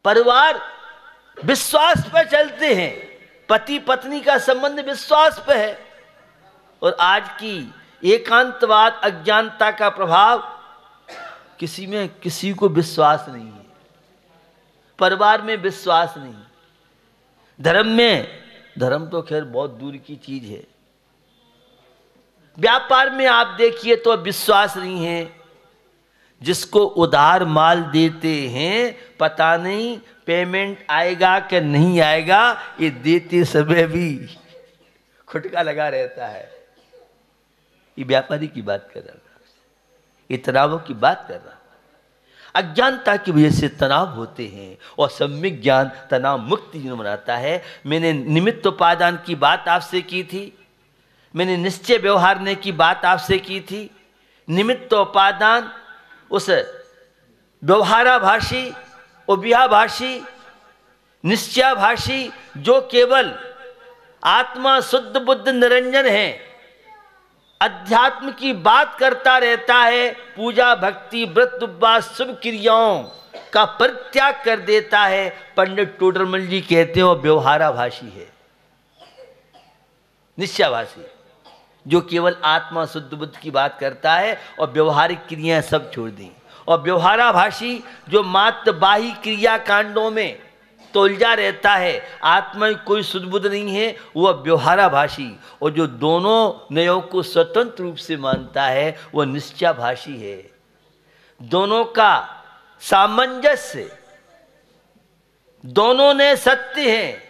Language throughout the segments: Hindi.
परिवार विश्वास पर चलते हैं, पति पत्नी का संबंध विश्वास पर है। और आज की एकांतवाद, अज्ञानता का प्रभाव, किसी में किसी को विश्वास नहीं है, परिवार में विश्वास नहीं, धर्म में, धर्म तो खैर बहुत दूर की चीज है, व्यापार में आप देखिए तो विश्वास नहीं है। जिसको उधार माल देते हैं पता नहीं पेमेंट आएगा कि नहीं आएगा, ये देते समय भी खुटका लगा रहता है। ये व्यापारी की बात कर रहा था, ये तनावों की बात कर रहा। अज्ञानता की वजह से तनाव होते हैं और सम्यक ज्ञान तनाव मुक्ति जीवन बनाता है। मैंने निमित्त उपादान की बात आपसे की थी, मैंने निश्चय व्यवहारने की बात आपसे की थी। निमित्त उपादान उस व्यवहाराभाषी, उभयाभाषी, निश्चयाभाषी जो केवल आत्मा शुद्ध बुद्ध निरंजन है, अध्यात्म की बात करता रहता है, पूजा भक्ति व्रत उपवास शुभ क्रियाओं का परित्याग कर देता है। पंडित टोडरमल जी कहते हैं वो व्यवहाराभाषी है, निश्चयाभाषी जो केवल आत्मा शुद्ध बुद्ध की बात करता है और व्यवहारिक क्रियाएं सब छोड़ दी। और व्यवहाराभाषी जो मात्र बाह्य क्रिया कांडों में तो उलझा रहता है, आत्मा कोई शुद्ध बुद्ध नहीं है, वह व्यवहाराभाषी। और जो दोनों नयों को स्वतंत्र रूप से मानता है वह निश्चयाभाषी है। दोनों का सामंजस्य, दोनों ने सत्य हैं।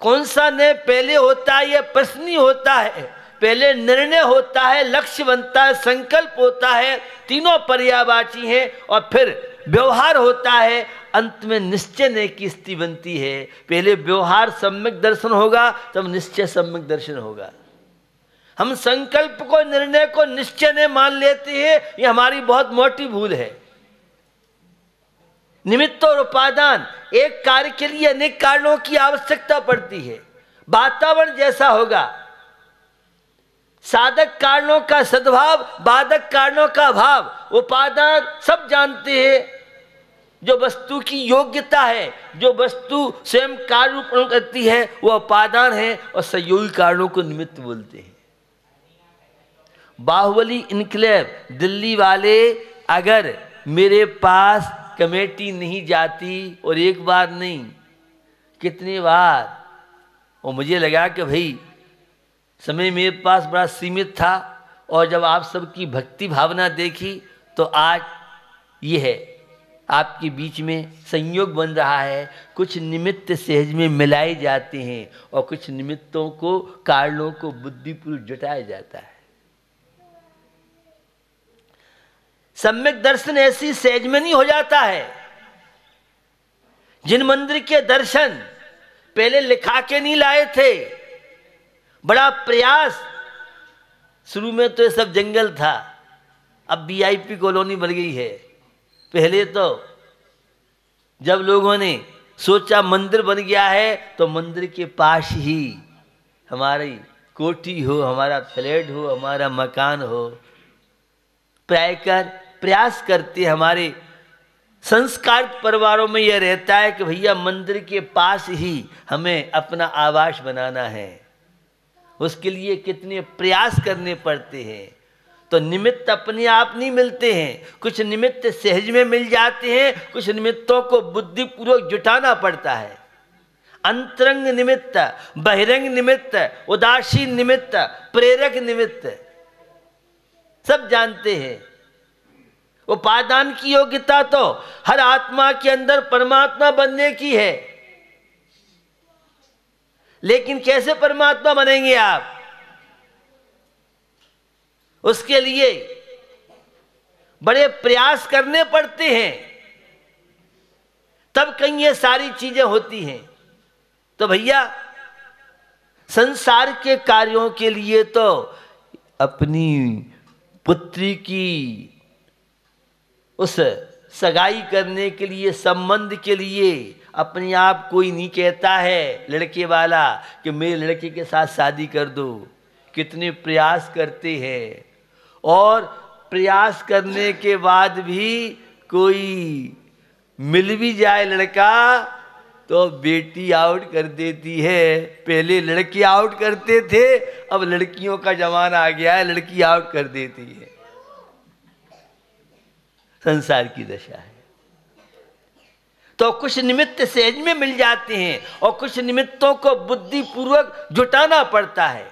कौन सा ने पहले होता है यह प्रश्न ही होता है। पहले निर्णय होता है, लक्ष्य बनता है, संकल्प होता है, तीनों पर्यायवाची हैं, और फिर व्यवहार होता है, अंत में निश्चय ने की स्थिति बनती है। पहले व्यवहार सम्यक दर्शन होगा, तब निश्चय सम्यक दर्शन होगा। हम संकल्प को, निर्णय को निश्चय ने मान लेते हैं, यह हमारी बहुत मोटी भूल है। निमित्त और उपादान, एक कार्य के लिए अनेक कारणों की आवश्यकता पड़ती है। वातावरण जैसा होगा, साधक कारणों का सद्भाव, बाधक कारणों का अभाव। उपादान सब जानते हैं, जो वस्तु की योग्यता है, जो वस्तु स्वयं कार्य रूप करती है, वह उपादान है, और सहयोगी कारणों को निमित्त बोलते हैं। बाहुबली इनकलेव दिल्ली वाले अगर मेरे पास कमेटी नहीं जाती, और एक बार नहीं कितनी बार, और मुझे लगा कि भाई समय मेरे पास बड़ा सीमित था, और जब आप सबकी भक्ति भावना देखी तो आज ये है आपके बीच में संयोग बन रहा है। कुछ निमित्त सहज में मिलाए जाते हैं और कुछ निमित्तों को, कारणों को बुद्धिपूर्वक जुटाया जाता है। सम्यक दर्शन ऐसी सहज में नहीं हो जाता है। जिन मंदिर के दर्शन पहले लिखा के नहीं लाए थे, बड़ा प्रयास, शुरू में तो ये सब जंगल था, अब वीआईपी कॉलोनी बन गई है। पहले तो जब लोगों ने सोचा मंदिर बन गया है, तो मंदिर के पास ही हमारी कोठी हो, हमारा फ्लैट हो, हमारा मकान हो, प्रायकर प्रयास करते। हमारे संस्कार परिवारों में यह रहता है कि भैया मंदिर के पास ही हमें अपना आवास बनाना है। उसके लिए कितने प्रयास करने पड़ते हैं। तो निमित्त अपने आप नहीं मिलते हैं, कुछ निमित्त सहज में मिल जाते हैं, कुछ निमित्तों को बुद्धिपूर्वक जुटाना पड़ता है। अंतरंग निमित्त, बहिरंग निमित्त, उदासीन निमित्त, प्रेरक निमित्त, सब जानते हैं। उपादान की योग्यता तो हर आत्मा के अंदर परमात्मा बनने की है, लेकिन कैसे परमात्मा बनेंगे आप? उसके लिए बड़े प्रयास करने पड़ते हैं, तब कहीं ये सारी चीजें होती हैं। तो भैया संसार के कार्यों के लिए तो अपनी पुत्री की उस सगाई करने के लिए, संबंध के लिए अपने आप कोई नहीं कहता है लड़के वाला कि मेरे लड़के के साथ शादी कर दो। कितने प्रयास करते हैं, और प्रयास करने के बाद भी कोई मिल भी जाए लड़का तो बेटी आउट कर देती है। पहले लड़के आउट करते थे, अब लड़कियों का जमाना आ गया है, लड़की आउट कर देती है। संसार की दशा है। तो कुछ निमित्त सहज में मिल जाते हैं और कुछ निमित्तों को बुद्धिपूर्वक जुटाना पड़ता है।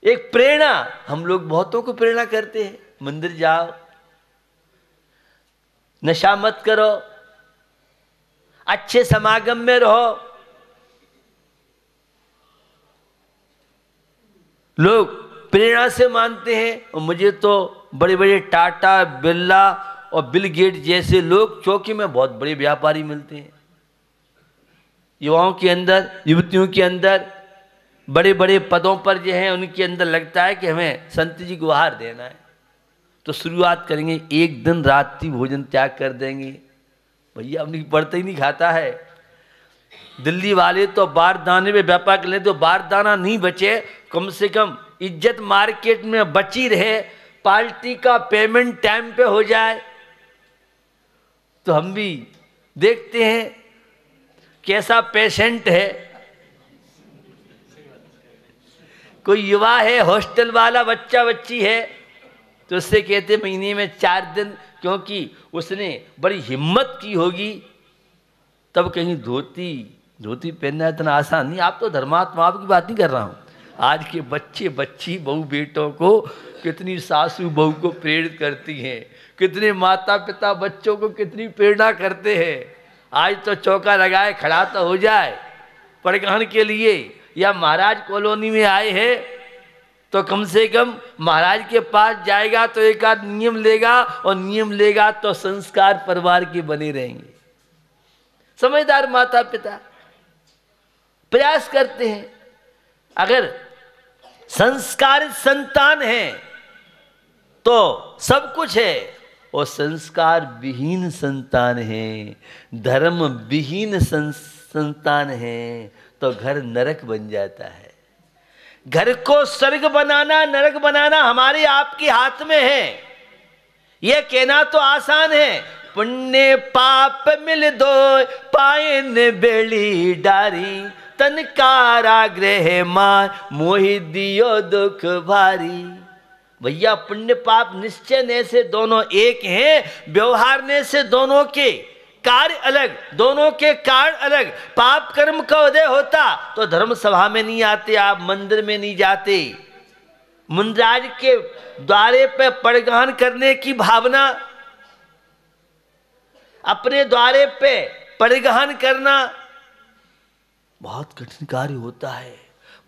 एक प्रेरणा, हम लोग बहुतों को प्रेरणा करते हैं, मंदिर जाओ, नशा मत करो, अच्छे समागम में रहो। लोग प्रेरणा से मानते हैं। और मुझे तो बड़े बड़े टाटा, बिरला और बिल गेट जैसे लोग चौकी में बहुत बड़े व्यापारी मिलते हैं। युवाओं के अंदर, युवतियों के अंदर बड़े बड़े पदों पर जो हैं, उनके अंदर लगता है कि हमें संत जी को आहार देना है, तो शुरुआत करेंगे, एक दिन रात्रि भोजन त्याग कर देंगे। भैया अपनी पड़ता ही नहीं खाता है। दिल्ली वाले तो बारदाने में व्यापार कर लें, तो बारदाना नहीं बचे, कम से कम इज्जत मार्केट में बची रहे, पार्टी का पेमेंट टाइम पे हो जाए। तो हम भी देखते हैं कैसा पेशेंट है। कोई युवा है, हॉस्टल वाला बच्चा बच्ची है, तो उससे कहते महीने में 4 दिन, क्योंकि उसने बड़ी हिम्मत की होगी, तब कहीं धोती पहनना इतना आसान नहीं। आप तो धर्मात्मा की बात नहीं कर रहा हूँ। आज के बच्चे बच्ची बहू बेटों को कितनी सासू बहू को प्रेरित करती हैं, कितने माता पिता बच्चों को कितनी प्रेरणा करते हैं। आज तो चौका लगाए खड़ा तो हो जाए परिग्रहण के लिए, या महाराज कॉलोनी में आए हैं तो कम से कम महाराज के पास जाएगा तो एक आध नियम लेगा, और नियम लेगा तो संस्कार परिवार के बने रहेंगे। समझदार माता पिता प्रयास करते हैं। अगर संस्कारित संतान है तो सब कुछ है, और संस्कार विहीन संतान है, धर्म विहीन संतान है तो घर नरक बन जाता है। घर को स्वर्ग बनाना, नरक बनाना हमारे आपके हाथ में है। यह कहना तो आसान है, पुण्य पाप मिल दो पाए न बेड़ी डारी, तन कारागृह मार मोहि दियो दुख भारी। भैया पुण्य पाप निश्चय ने से दोनों एक हैं, व्यवहार ने से दोनों के कार्य अलग, दोनों के कारण अलग। पाप कर्म का उदय होता तो धर्म सभा में नहीं आते, आप मंदिर में नहीं जाते। मुंद्राज के द्वारे पे परिग्रहण करने की भावना, अपने द्वारे पे परिग्रहण करना बहुत कठिन कार्य होता है।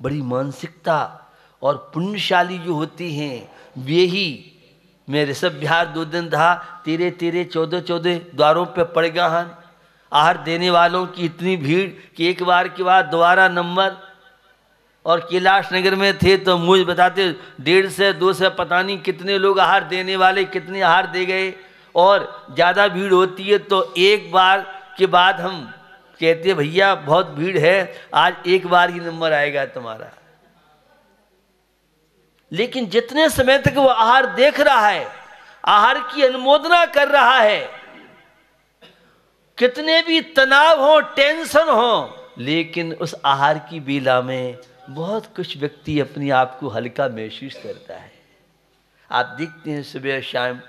बड़ी मानसिकता और पुण्यशाली जो होती हैं वे ही। मैं ऋषभ विहार 2 दिन था, 13 14 द्वारों पे परिग्रहण, आहार देने वालों की इतनी भीड़ कि एक बार के बाद दोबारा नंबर। और कैलाश नगर में थे तो मुझे बताते 1.5 से 2 से पता नहीं कितने लोग आहार देने वाले, कितने आहार दे गए। और ज़्यादा भीड़ होती है तो एक बार के बाद हम कहते भैया बहुत भीड़ है, आज एक बार ही नंबर आएगा तुम्हारा। लेकिन जितने समय तक वो आहार देख रहा है, आहार की अनुमोदना कर रहा है, कितने भी तनाव हो, टेंशन हो, लेकिन उस आहार की बेला में बहुत कुछ व्यक्ति अपने आप को हल्का महसूस करता है। आप देखते हैं सुबह शाम,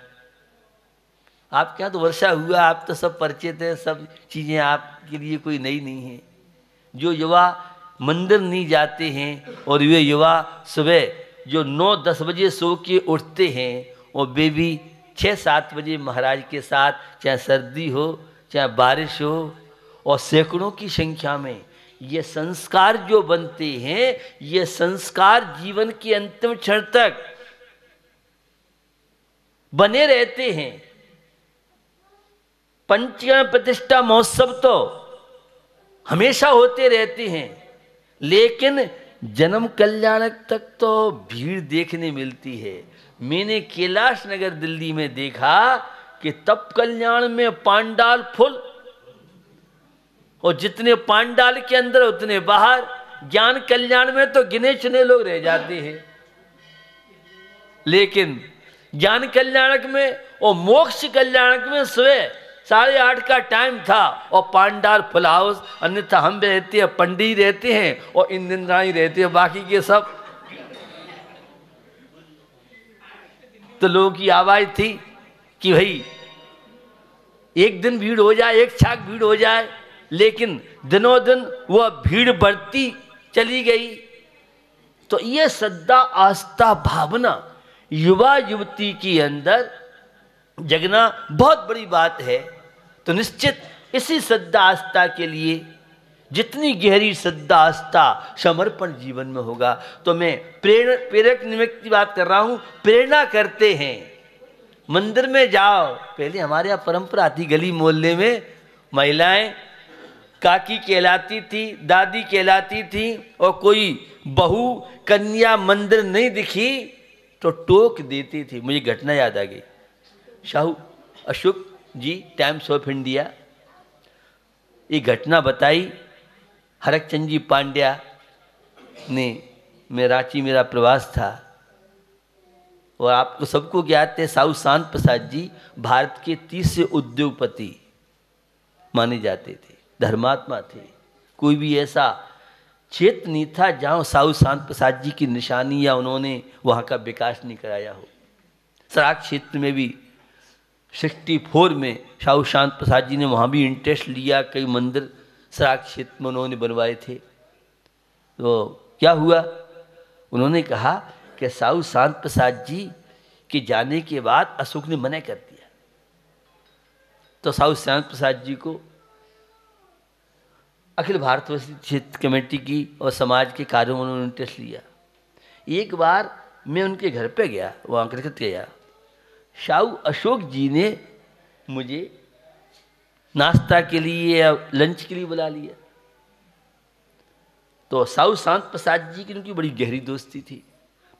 आपके यहाँ तो वर्षा हुआ, आप तो सब परिचित हैं, सब चीज़ें आपके लिए कोई नई नहीं है। जो युवा मंदिर नहीं जाते हैं और वे युवा सुबह जो 9-10 बजे सो के उठते हैं, और वे भी 6-7 बजे महाराज के साथ, चाहे सर्दी हो चाहे बारिश हो, और सैकड़ों की संख्या में ये संस्कार जो बनते हैं, ये संस्कार जीवन के अंतिम क्षण तक बने रहते हैं। पंचगण प्रतिष्ठा महोत्सव तो हमेशा होते रहते हैं, लेकिन जन्म कल्याणक तक तो भीड़ देखने मिलती है। मैंने कैलाश नगर दिल्ली में देखा कि तप कल्याण में पांडाल फुल, और जितने पांडाल के अंदर उतने बाहर। ज्ञान कल्याण में तो गिने चुने लोग रह जाते हैं, लेकिन ज्ञान कल्याणक में और मोक्ष कल्याणक में सुबह 8:30 का टाइम था और पांडार फुल हाउस, अन्यथा हम रहते हैं, पंडित रहते हैं और इंद्राणी रहते हैं, बाकी के सब। तो लोगों की आवाज थी कि भाई एक दिन भीड़ हो जाए, एक छाक भीड़ हो जाए, लेकिन दिनों दिन वह भीड़ बढ़ती चली गई। तो ये श्रद्धा आस्था भावना युवा युवती के अंदर जगना बहुत बड़ी बात है। तो निश्चित इसी श्रद्धा आस्था के लिए जितनी गहरी श्रद्धा आस्था समर्पण जीवन में होगा, तो मैं प्रेरक निमित्त की बात कर रहा हूं। प्रेरणा करते हैं, मंदिर में जाओ। पहले हमारे यहाँ परंपरा थी, गली मोहल्ले में महिलाएं काकी कहलाती थी, दादी कहलाती थी, और कोई बहू कन्या मंदिर नहीं दिखी तो टोक देती थी। मुझे घटना याद आ गई। शाहू अशोक जी टाइम्स ऑफ इंडिया ये घटना बताई। हरकचंद जी पांड्या ने, मैं रांची मेरा प्रवास था, और आपको सबको ज्ञात है साहू शांत प्रसाद जी भारत के 30 उद्योगपति माने जाते थे, धर्मात्मा थे। कोई भी ऐसा क्षेत्र नहीं था जहाँ साहू शांत प्रसाद जी की निशानी या उन्होंने वहाँ का विकास नहीं कराया हो। सराक क्षेत्र में भी 64 में साहू शांत प्रसाद जी ने वहाँ भी इंटरेस्ट लिया, कई मंदिर सराक क्षेत्र में उन्होंने बनवाए थे। तो क्या हुआ, उन्होंने कहा कि साहू शांत प्रसाद जी के जाने के बाद अशोक ने मना कर दिया। तो साहू शांत प्रसाद जी को अखिल भारतवर्षीय क्षेत्र कमेटी की और समाज के कार्यों में उन्होंने इंटरेस्ट लिया। एक बार मैं उनके घर पे गया, वहाँ कलकत्ता गया, साहू अशोक जी ने मुझे नाश्ता के लिए या लंच के लिए बुला लिया। तो साहू शांत प्रसाद जी की उनकी बड़ी गहरी दोस्ती थी।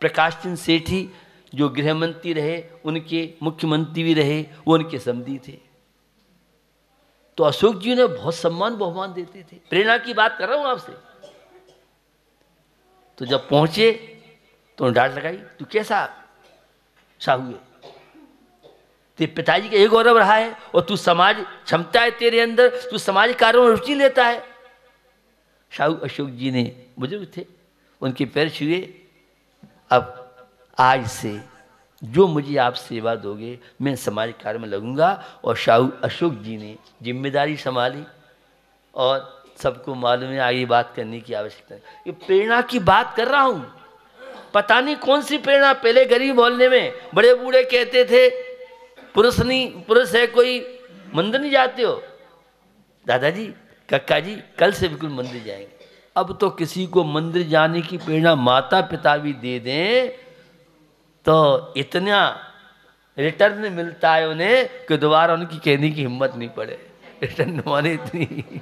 प्रकाश चंद्र सेठी जो गृह मंत्री रहे, उनके मुख्यमंत्री भी रहे, वो उनके समधी थे। तो अशोक जी ने बहुत सम्मान बहुमान देते थे। प्रेरणा की बात कर रहा हूं आपसे। तो जब पहुंचे तो डांट लगाई, तू कैसा साहू है, तेरे पिताजी का एक गौरव रहा है और तू समाज क्षमता है तेरे अंदर, तू समाज कार्यों में रुचि लेता है। साहू अशोक जी ने, बुजुर्ग थे, उनके पैर छुए, अब आज से जो मुझे आप सेवा दोगे मैं समाज कार्य में लगूंगा। और साहू अशोक जी ने जिम्मेदारी संभाली और सबको मालूम है आगे बात करने की आवश्यकता है। ये प्रेरणा की बात कर रहा हूँ, पता नहीं कौन सी प्रेरणा। पहले गरीब मोहल्ले में बड़े बूढ़े कहते थे पुरुष है कोई, मंदिर नहीं जाते हो? दादाजी कक्का जी कल से बिल्कुल मंदिर जाएंगे। अब तो किसी को मंदिर जाने की प्रेरणा माता पिता भी दे दें तो इतना रिटर्न मिलता है उन्हें कि दोबारा उनकी कहने की हिम्मत नहीं पड़े। रिटर्न माने इतनी,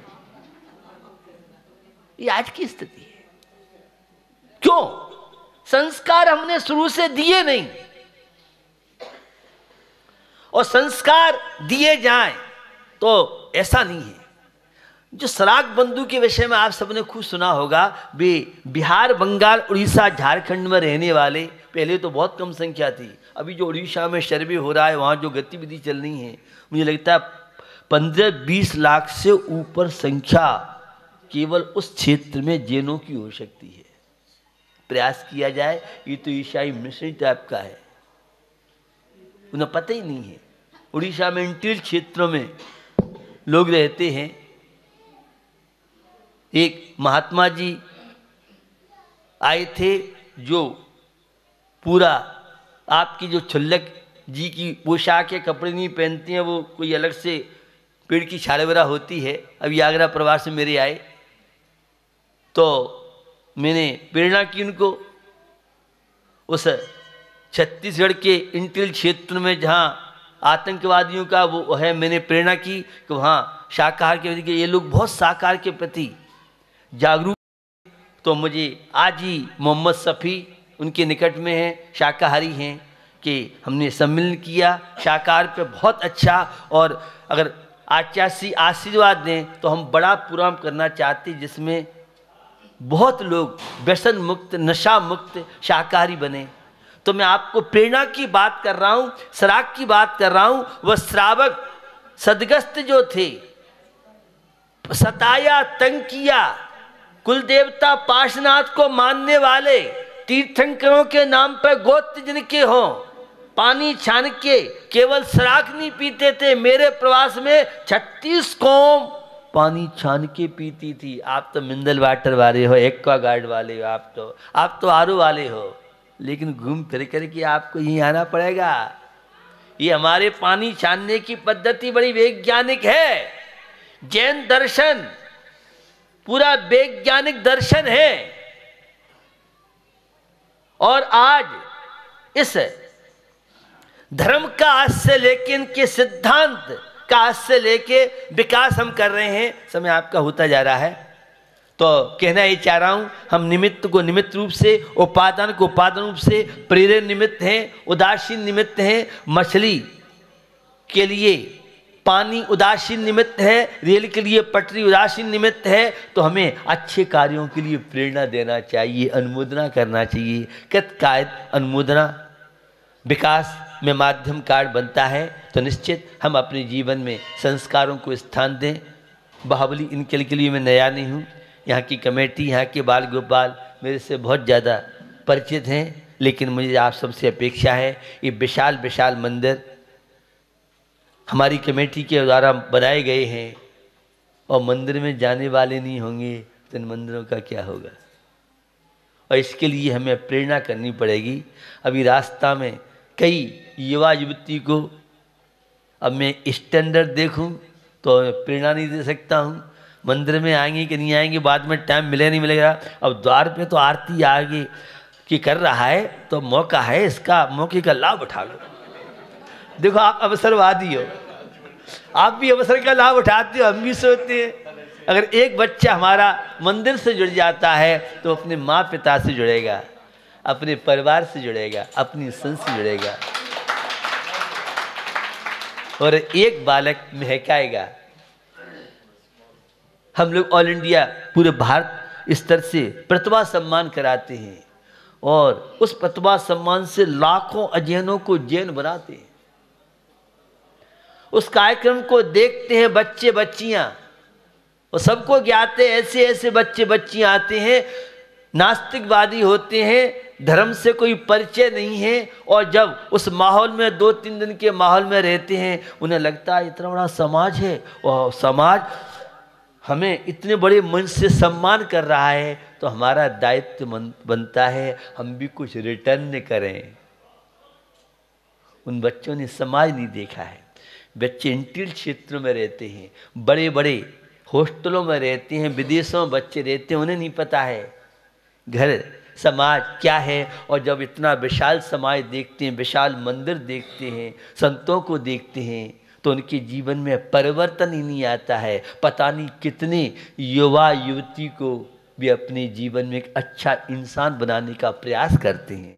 ये आज की स्थिति है। क्यों? संस्कार हमने शुरू से दिए नहीं, और संस्कार दिए जाएं तो ऐसा नहीं है। जो सराग बंधु के विषय में आप सबने खूब सुना होगा, वे बिहार, बंगाल, उड़ीसा, झारखंड में रहने वाले, पहले तो बहुत कम संख्या थी। अभी जो उड़ीसा में सर्वे हो रहा है, वहाँ जो गतिविधि चल रही है, मुझे लगता है 15-20 लाख से ऊपर संख्या केवल उस क्षेत्र में जैनों की हो सकती है। प्रयास किया जाए, ये तो ईसाई मिशन टाइप का है, उन्हें पता ही नहीं है। उड़ीसा में इंटीरियर क्षेत्रों में लोग रहते हैं। एक महात्मा जी आए थे जो पूरा आपकी जो छुल्लक जी की पोशाक के कपड़े नहीं पहनते हैं, वो कोई अलग से पेड़ की छाल वगैरह होती है। अभी आगरा प्रवास से मेरे आए तो मैंने प्रेरणा की उनको। उस छत्तीसगढ़ के इंटीरियर क्षेत्र में जहाँ आतंकवादियों का वो है, मैंने प्रेरणा की कि वहाँ शाकाहार के प्रति, ये लोग बहुत शाकाहार के प्रति जागरूक। तो मुझे आज ही मोहम्मद शफी उनके निकट में हैं, शाकाहारी हैं, कि हमने सम्मेलन किया शाकाहार पे, बहुत अच्छा। और अगर आचार्य आशीर्वाद दें तो हम बड़ा प्रोग्राम करना चाहते जिसमें बहुत लोग व्यसन मुक्त, नशा मुक्त, शाकाहारी बने। तो मैं आपको प्रेरणा की बात कर रहा हूं, सराग की बात कर रहा हूं। वह श्रावक सदगस्त जो थे, सताया, तंग किया, कुल देवता पार्श्वनाथ को मानने वाले, तीर्थंकरों के नाम पर गोत्र जिनके हों, पानी छान के केवल सराख नहीं पीते थे। मेरे प्रवास में 36 कौम पानी छान के पीती थी। आप तो मिनरल वाटर वाले हो, एक्वागार्ड वाले हो, आप तो आरओ वाले हो, लेकिन घूम फिर करके आपको यहीं आना पड़ेगा। ये हमारे पानी छानने की पद्धति बड़ी वैज्ञानिक है। जैन दर्शन पूरा वैज्ञानिक दर्शन है। और आज इस धर्म का आज से लेके, इनके सिद्धांत का आज से लेके विकास हम कर रहे हैं। समय आपका होता जा रहा है, तो कहना ये चाह रहा हूं, हम निमित्त को निमित्त रूप से, उपादान को उपादान रूप से, प्रेरण निमित्त हैं, उदासीन निमित्त हैं। मछली के लिए पानी उदासीन निमित्त है, रेल के लिए पटरी उदासीन निमित्त है। तो हमें अच्छे कार्यों के लिए प्रेरणा देना चाहिए, अनुमोदना करना चाहिए। कृतकायद अनुमोदना विकास में माध्यम कार्ड बनता है। तो निश्चित हम अपने जीवन में संस्कारों को स्थान दें। बाहुबली इनके लिए मैं नया नहीं हूँ। यहाँ की कमेटी, यहाँ के बाल गोपाल मेरे से बहुत ज़्यादा परिचित हैं, लेकिन मुझे आप सबसे अपेक्षा है, ये विशाल विशाल मंदिर हमारी कमेटी के द्वारा बनाए गए हैं, और मंदिर में जाने वाले नहीं होंगे तो इन मंदिरों का क्या होगा। और इसके लिए हमें प्रेरणा करनी पड़ेगी। अभी रास्ता में कई युवा युवती को अब मैं स्टैंडर्ड देखूं तो प्रेरणा नहीं दे सकता हूं। मंदिर में आएंगे कि नहीं आएंगे, बाद में टाइम मिले नहीं मिलेगा। अब द्वार पे तो आरती आगे की कर रहा है, तो मौका है, इसका मौके का लाभ उठा लो। देखो आप अवसरवादी हो, आप भी अवसर का लाभ उठाते हो, हम भी सोचते हैं। अगर एक बच्चा हमारा मंदिर से जुड़ जाता है तो अपने माँ पिता से जुड़ेगा, अपने परिवार से जुड़ेगा, अपनी संस्था से जुड़ेगा, और एक बालक महकाएगा। हम लोग ऑल इंडिया पूरे भारत स्तर से प्रतिभा सम्मान कराते हैं, और उस प्रतिभा सम्मान से लाखों अजैनों को जैन बनाते हैं। उस कार्यक्रम को देखते हैं बच्चे बच्चियां, और सबको ज्ञात है ऐसे ऐसे बच्चे बच्चियां आते हैं, नास्तिकवादी होते हैं, धर्म से कोई परिचय नहीं है, और जब उस माहौल में 2-3 दिन के माहौल में रहते हैं, उन्हें लगता है इतना बड़ा समाज है, और समाज हमें इतने बड़े मन से सम्मान कर रहा है, तो हमारा दायित्व बनता है हम भी कुछ रिटर्न करें। उन बच्चों ने समाज नहीं देखा है। बच्चे इंटीरियर क्षेत्रों में रहते हैं, बड़े बड़े हॉस्टलों में रहते हैं, विदेशों में बच्चे रहते हैं, उन्हें नहीं पता है घर समाज क्या है। और जब इतना विशाल समाज देखते हैं, विशाल मंदिर देखते हैं, संतों को देखते हैं, तो उनके जीवन में परिवर्तन ही नहीं आता है। पता नहीं कितने युवा युवती को भी अपने जीवन में एक अच्छा इंसान बनाने का प्रयास करते हैं।